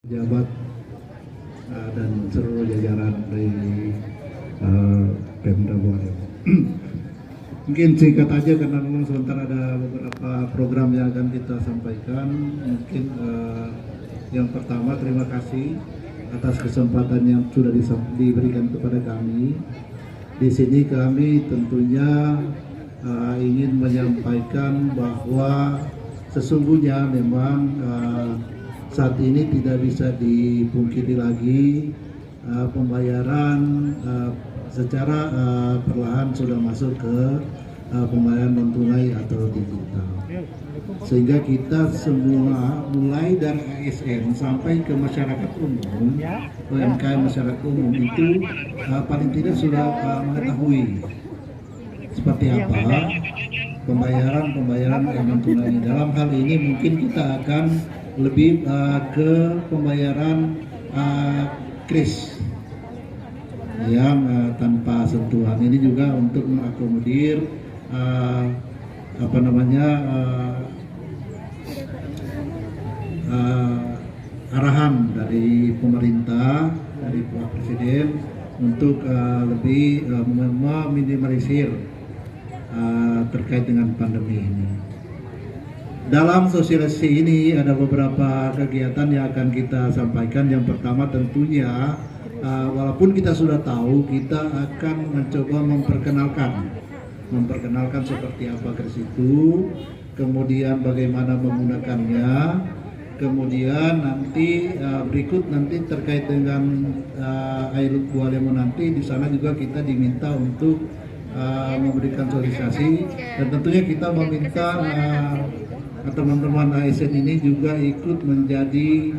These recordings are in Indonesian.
Jabat dan seluruh jajaran dari Pemda Borneo. Mungkin singkat aja karena memang sebentar ada beberapa program yang akan kita sampaikan. Mungkin yang pertama terima kasih atas kesempatan yang sudah diberikan kepada kami. Di sini kami tentunya ingin menyampaikan bahwa sesungguhnya memang saat ini tidak bisa dipungkiri lagi pembayaran secara perlahan sudah masuk ke pembayaran non tunai atau digital, sehingga kita semua mulai dari ASN sampai ke masyarakat umum, UMKM masyarakat umum itu paling tidak sudah mengetahui seperti apa pembayaran non tunai. Dalam hal ini mungkin kita akan lebih ke pembayaran kris yang tanpa sentuhan. Ini juga untuk mengakomodir arahan dari pemerintah, dari Pak Presiden untuk lebih meminimalisir terkait dengan pandemi ini. Dalam sosialisasi ini ada beberapa kegiatan yang akan kita sampaikan. Yang pertama tentunya walaupun kita sudah tahu, kita akan mencoba memperkenalkan seperti apa kris itu, kemudian bagaimana menggunakannya, kemudian nanti berikut nanti terkait dengan Ailuk Bualemo nanti di sana juga kita diminta untuk memberikan sosialisasi, dan tentunya kita meminta teman-teman ASN ini juga ikut menjadi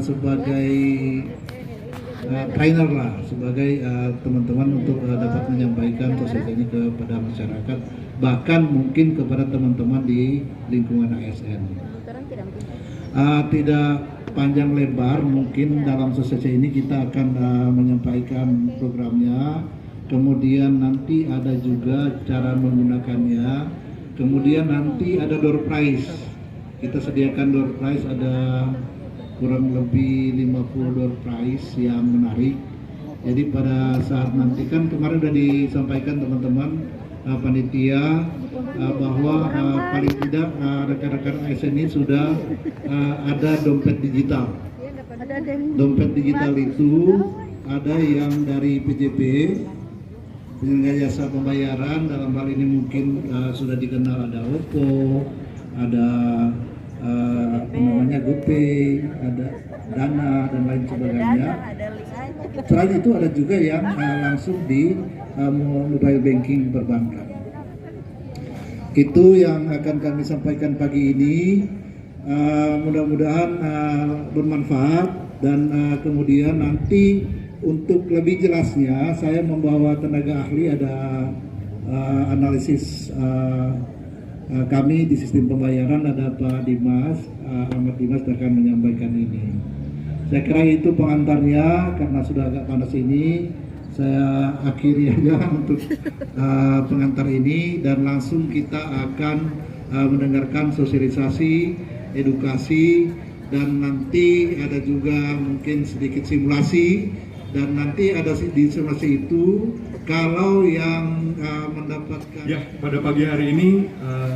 sebagai trainer lah, sebagai teman-teman untuk dapat menyampaikan sosialisasi ini kepada masyarakat, bahkan mungkin kepada teman-teman di lingkungan ASN. Tidak panjang lebar, mungkin dalam sosialisasi ini kita akan menyampaikan programnya, kemudian nanti ada juga cara menggunakannya, kemudian nanti ada door prize. Kita sediakan door prize, ada kurang lebih 50 door prize yang menarik. Jadi pada saat nanti, kan kemarin sudah disampaikan teman-teman panitia bahwa paling tidak rekan-rekan ASN ini sudah ada dompet digital. Dompet digital itu ada yang dari PJP, penyelenggara jasa pembayaran. Dalam hal ini mungkin sudah dikenal, ada OVO, ada GoPay, ada Dana dan lain sebagainya. Selain itu ada juga yang langsung di mobile banking perbankan. Itu yang akan kami sampaikan pagi ini. Mudah-mudahan bermanfaat, dan kemudian nanti untuk lebih jelasnya saya membawa tenaga ahli, ada analisis kami di sistem pembayaran, ada Pak Dimas, Ahmad Dimas akan menyampaikan ini. Saya kira itu pengantarnya, karena sudah agak panas ini, saya akhiri aja untuk pengantar ini, dan langsung kita akan mendengarkan sosialisasi, edukasi, dan nanti ada juga mungkin sedikit simulasi, dan nanti ada di simulasi itu kalau yang mendapatkan. Ya, pada pagi hari ini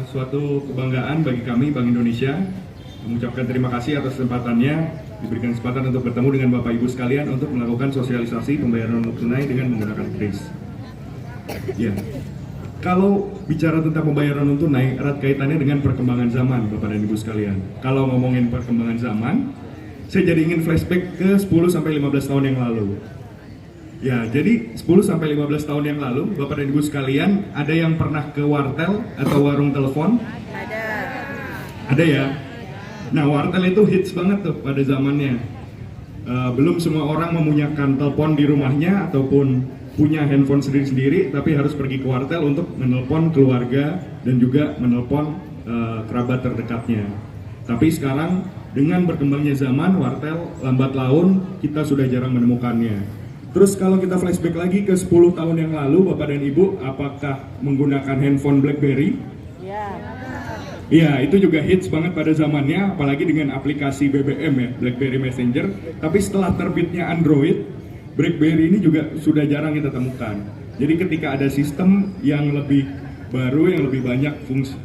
suatu kebanggaan bagi kami Bank Indonesia mengucapkan terima kasih atas kesempatannya, diberikan kesempatan untuk bertemu dengan Bapak Ibu sekalian untuk melakukan sosialisasi pembayaran non tunai dengan menggunakan kris. Ya, kalau bicara tentang pembayaran non tunai, erat kaitannya dengan perkembangan zaman, Bapak dan Ibu sekalian. Kalau ngomongin perkembangan zaman, saya jadi ingin flashback ke 10-15 tahun yang lalu. Ya, jadi 10-15 tahun yang lalu, Bapak dan Ibu sekalian, ada yang pernah ke wartel atau warung telepon? Ada ya? Nah, wartel itu hits banget tuh pada zamannya. Belum semua orang mempunyai telepon di rumahnya ataupun punya handphone sendiri-sendiri, tapi harus pergi ke wartel untuk menelpon keluarga dan juga menelpon kerabat terdekatnya. Tapi sekarang dengan berkembangnya zaman, wartel lambat laun kita sudah jarang menemukannya. Terus kalau kita flashback lagi ke 10 tahun yang lalu, Bapak dan Ibu, apakah menggunakan handphone BlackBerry? Iya, itu juga hits banget pada zamannya, apalagi dengan aplikasi BBM ya, BlackBerry Messenger. Tapi setelah terbitnya Android, BlackBerry ini juga sudah jarang kita temukan. Jadi ketika ada sistem yang lebih baru, yang lebih banyak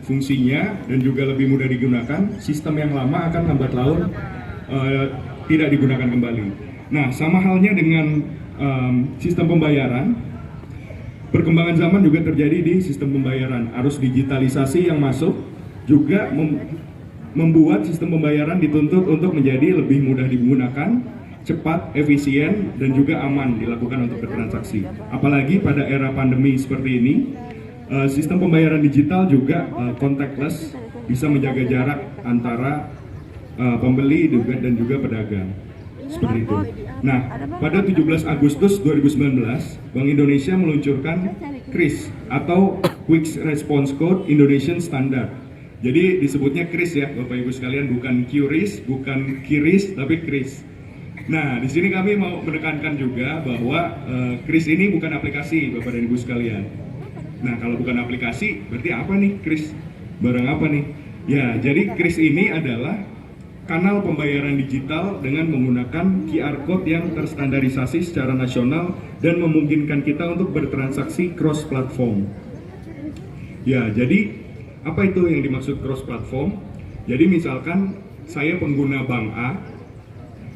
fungsinya dan juga lebih mudah digunakan, sistem yang lama akan lambat laun tidak digunakan kembali. Nah, sama halnya dengan sistem pembayaran. Perkembangan zaman juga terjadi di sistem pembayaran. Arus digitalisasi yang masuk juga membuat sistem pembayaran dituntut untuk menjadi lebih mudah digunakan, cepat, efisien, dan juga aman dilakukan untuk bertransaksi. Apalagi pada era pandemi seperti ini, sistem pembayaran digital juga contactless, bisa menjaga jarak antara pembeli dan juga pedagang. Seperti itu. Nah, pada 17 Agustus 2019, Bank Indonesia meluncurkan KRIS atau Quick Response Code Indonesian Standard. Jadi disebutnya KRIS ya, Bapak Ibu sekalian, bukan QRIS, bukan KIRIS, tapi KRIS. Nah, di sini kami mau menekankan juga bahwa KRIS ini bukan aplikasi, Bapak dan Ibu sekalian. Nah, kalau bukan aplikasi, berarti apa nih KRIS? Barang apa nih? Ya, jadi KRIS ini adalah kanal pembayaran digital dengan menggunakan QR Code yang terstandarisasi secara nasional dan memungkinkan kita untuk bertransaksi cross platform. Ya, jadi apa itu yang dimaksud cross platform? Jadi misalkan saya pengguna bank A,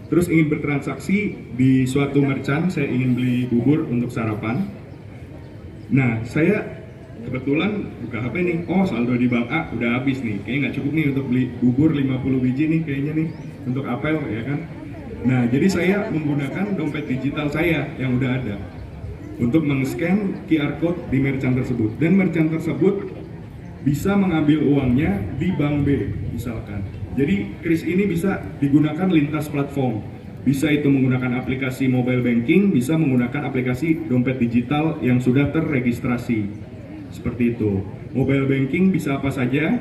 terus ingin bertransaksi di suatu merchant, saya ingin beli bubur untuk sarapan. Nah, saya kebetulan buka HP nih, oh saldo di bank A udah habis nih, kayaknya nggak cukup nih untuk beli bubur 50 biji nih kayaknya nih, untuk apel ya kan. Nah, jadi saya menggunakan dompet digital saya yang udah ada untuk meng-scan QR Code di merchant tersebut, dan merchant tersebut bisa mengambil uangnya di bank B misalkan. Jadi KRIS ini bisa digunakan lintas platform, bisa itu menggunakan aplikasi mobile banking, bisa menggunakan aplikasi dompet digital yang sudah terregistrasi. Seperti itu. Mobile banking bisa apa saja.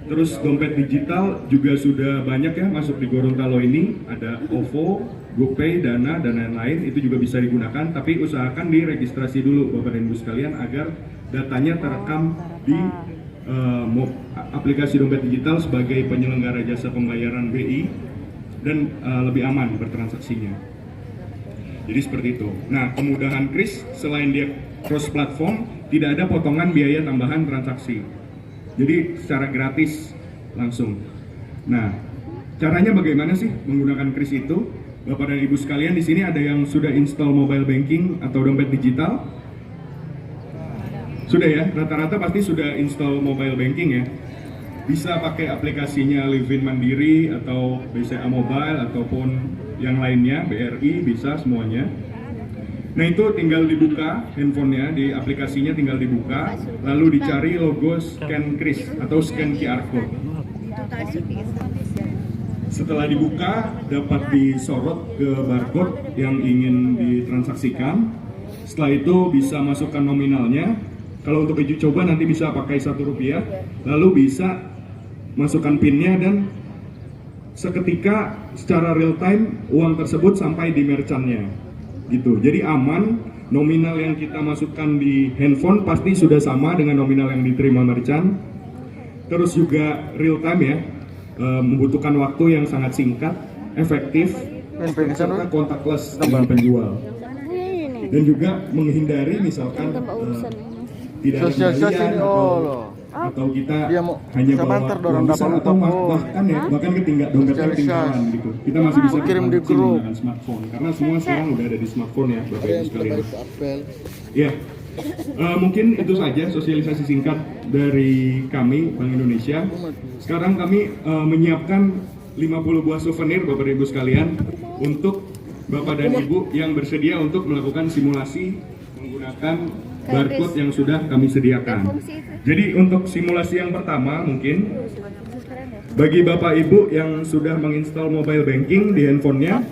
Terus dompet digital juga sudah banyak ya masuk di Gorontalo ini. Ada OVO, GoPay, Dana, dan lain-lain. Itu juga bisa digunakan. Tapi usahakan diregistrasi dulu Bapak dan Ibu sekalian agar datanya terekam di aplikasi dompet digital sebagai penyelenggara jasa pembayaran BI dan lebih aman bertransaksinya. Jadi seperti itu. Nah, kemudahan KRIS selain dia cross platform, tidak ada potongan biaya tambahan transaksi. Jadi secara gratis langsung. Nah, caranya bagaimana sih menggunakan KRIS itu? Bapak dan Ibu sekalian, di sini ada yang sudah install mobile banking atau dompet digital? Sudah ya, rata-rata pasti sudah install mobile banking ya. Bisa pakai aplikasinya Livin Mandiri atau BCA Mobile ataupun yang lainnya, BRI, bisa semuanya. Nah, itu tinggal dibuka handphonenya, di aplikasinya tinggal dibuka, lalu dicari logo scan KRIS atau scan QR Code. Setelah dibuka, dapat disorot ke barcode yang ingin ditransaksikan. Setelah itu bisa masukkan nominalnya. Kalau untuk uji coba nanti bisa pakai Rp1, lalu bisa masukkan PIN-nya dan seketika secara real time uang tersebut sampai di merchant-nya. Gitu. Jadi aman, nominal yang kita masukkan di handphone pasti sudah sama dengan nominal yang diterima merchant. Terus juga real time ya, membutuhkan waktu yang sangat singkat, efektif, serta contactless dengan penjual. Dan juga menghindari misalkan tidak ada pembelian atau kita hanya bawa uang besar atau bahkan dompetnya ketinggalan gitu. Kita masih bisa kirim di grup dengan smartphone karena semua sekarang udah ada di smartphone ya Bapak Ibu sekalian. Ya, mungkin itu saja sosialisasi singkat dari kami Bank Indonesia. Sekarang kami menyiapkan 50 buah souvenir Bapak Ibu sekalian untuk Bapak dan Ibu yang bersedia untuk melakukan simulasi menggunakan barcode yang sudah kami sediakan. Jadi untuk simulasi yang pertama mungkin bagi Bapak Ibu yang sudah menginstal mobile banking di handphonenya,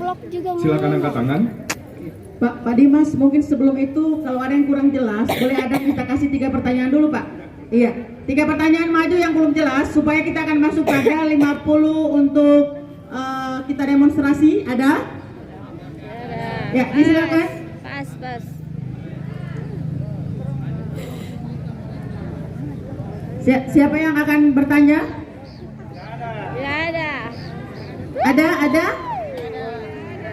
silakan angkat tangan. Pak Dimas, mungkin sebelum itu kalau ada yang kurang jelas, boleh ada kita kasih 3 pertanyaan dulu Pak. Iya, 3 pertanyaan maju yang belum jelas supaya kita akan masuk pada 50 untuk kita demonstrasi. Ada? Ya, silakan. Pas. Siapa yang akan bertanya? Ada?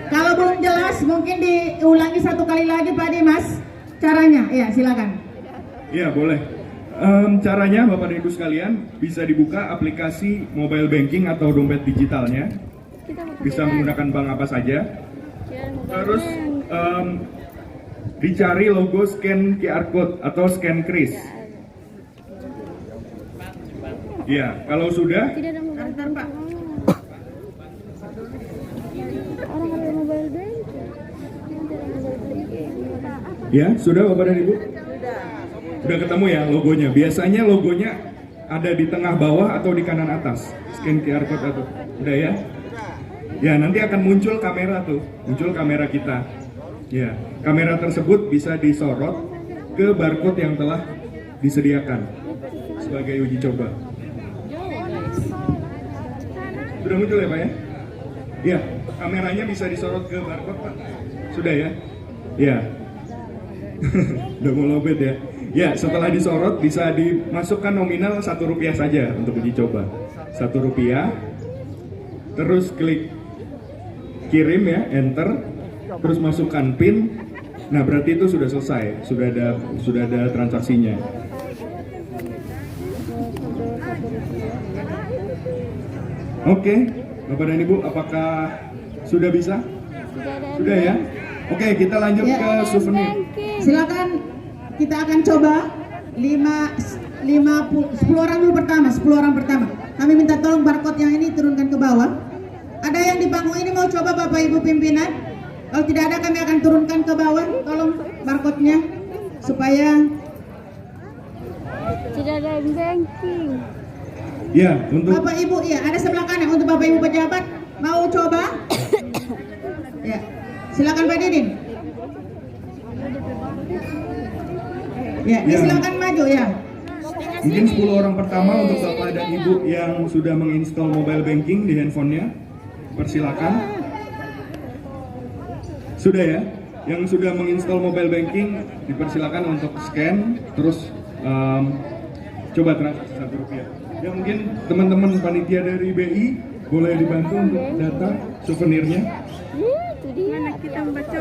Kalau belum jelas mungkin diulangi satu kali lagi Pak Dimas caranya. Ya, silakan. Iya, boleh. Caranya Bapak dan Ibu sekalian bisa dibuka aplikasi mobile banking atau dompet digitalnya. Bisa menggunakan bank apa saja. Terus dicari logo scan QR code atau scan kris. Iya, kalau sudah Antar Pak. Orang ada mobile banking. ya, sudah Bapak dan Ibu? Sudah ketemu ya logonya. Biasanya logonya ada di tengah bawah atau di kanan atas. Scan QR code atau udah ya? Ya, nanti akan muncul kamera tuh, muncul kamera kita. Ya, kamera tersebut bisa disorot ke barcode yang telah disediakan sebagai uji coba. Sudah muncul ya Pak ya? Ya, kameranya bisa disorot ke barcode Pak. Sudah ya? Ya. Udah mau lobet ya? Ya, setelah disorot bisa dimasukkan nominal Rp1 saja untuk uji coba. Rp1. Terus klik kirim ya, enter. Terus masukkan PIN. Nah, berarti itu sudah selesai. Sudah ada transaksinya. Oke, Bapak dan Ibu, apakah sudah bisa? Sudah ya? Oke, kita lanjut Ya. ke souvenir. Silakan kita akan coba 10 orang dulu pertama, 10 orang pertama. Kami minta tolong barcode yang ini turunkan ke bawah. Ada yang di panggung ini mau coba Bapak Ibu pimpinan? Kalau tidak ada kami akan turunkan ke bawah. Tolong barcode-nya supaya Tidak ada banking. Ya, untuk Bapak Ibu ya ada sebelah kanan untuk Bapak Ibu pejabat mau coba? Ya, silakan Pak Didin. Ya, Ya. silakan maju ya. mungkin 10 orang pertama untuk Bapak dan Ibu yang sudah menginstall mobile banking di handphonenya. Persilakan. Sudah ya? Yang sudah menginstall mobile banking dipersilakan untuk scan terus coba transaksi Rp1. Ya, mungkin teman-teman panitia dari BI boleh dibantu untuk data souvenirnya. Itu dia. Mana kita membaca?